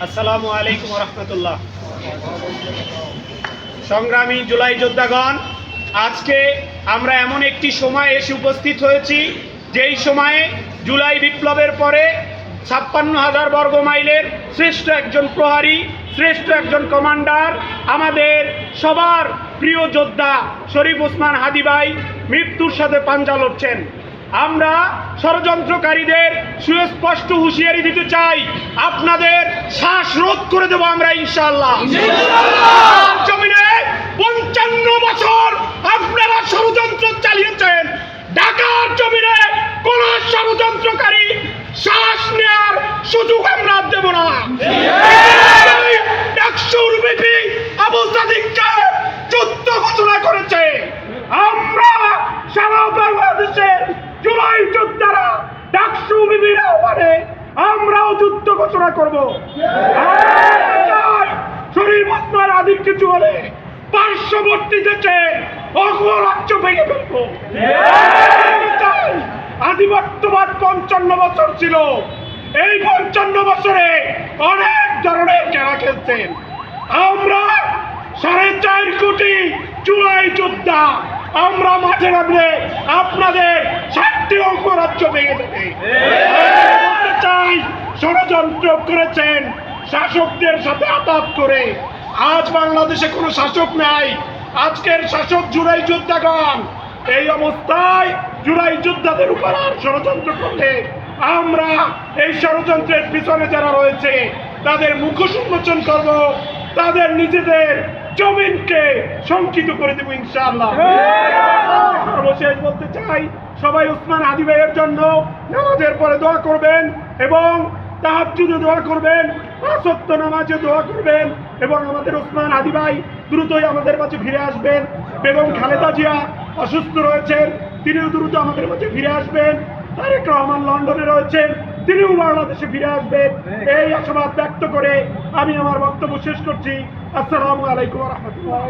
আসসালামু আলাইকুম রহমতুল্লাহ। সংগ্রামী জুলাই যোদ্ধাগণ, আজকে আমরা এমন একটি সময় এসে উপস্থিত হয়েছি যেই সময়ে জুলাই বিপ্লবের পরে ৫৬,০০০ বর্গ মাইলের শ্রেষ্ঠ একজন প্রহরী, শ্রেষ্ঠ একজন কমান্ডার, আমাদের সবার প্রিয় যোদ্ধা শরীফ ওসমান হাদী ভাই মৃত্যুর সাথে পাঞ্জা লড়ছেন। আমরা ষড়যন্ত্রকারীদের সুস্পষ্ট হুঁশিয়ারি দিতে চাই, আপনাদের শ্বাসরোধ করে দেবো আমরা ইনশাআল্লাহ। জমিনে ৫৫ বছর আপনারা ষড়যন্ত্র চালিয়েছেন। ঢাকার জমিনে কোন ষড়যন্ত্রকারী শ্বাস নেওয়ার সুযোগ আমরা দেব না। ডাকসুর বিপি আবু সাদিককে যুদ্ধ ঘোষণা করেছে। আমরা সারা বাংলাদেশের জুলাই যোদ্ধারা ডাকসু বিপির আহ্বানে আমরাও যুদ্ধ ঘোষণা করব। শরীফ ওসমান হাদীর কিছু হলে পার্শ্ববর্তী দেশে অঙ্গরাজ্য ভেঙে ফেলব। আধিপত্যবাদ ৫৫ বছর ছিল, এই ৫৫ বছরে অনেক ধরনের খেলা খেলছেন। আমরা ৪.৫ কোটি জুলাই যোদ্ধা আমরা মাঠে নামলে আপনাদের ৬০টি অঙ্গরাজ্য ভেঙে দেবে। চাই ষড়যন্ত্র করেছেন শাসকদের সাথে আতাত করে। আজ বাংলাদেশে কোনো শাসক নাই, আজকের শাসক জুলাই যোদ্ধাগণ। এই অবস্থায় জুলাই যোদ্ধাদের উপর আর ষড়যন্ত্র করলে আমরা এই ষড়যন্ত্রের পিছনে যারা রয়েছে তাদের মুখোশ উন্মোচন করব, তাদের নিজেদের জমিনকে শঙ্কিত করে দেবো ইনশাআল্লাহ। সর্বশেষ বলতে চাই, সবাই ওসমান হাদী ভাইয়ের জন্য নামাজের পরে দোয়া করবেন এবং তাহাজ্জুদে দোয়া করবেন, ৫ ওয়াক্ত নামাজে দোয়া করবেন এবং আমাদের ওসমান হাদী ভাই দ্রুতই আমাদের মাঝে ফিরে আসবেন। বেগম খালেদা জিয়া অসুস্থ রয়েছেন, তিনিও দ্রুত আমাদের মাঝে ফিরে আসবেন। তারেক রহমান লন্ডনে রয়েছেন, তিনিও বাংলাদেশে ফিরে আসবেন। এই আশাবাদ ব্যক্ত করে আমি আমার বক্তব্য শেষ করছি। আসসালামু আলাইকুম ওয়া রাহমাতুল্লাহ।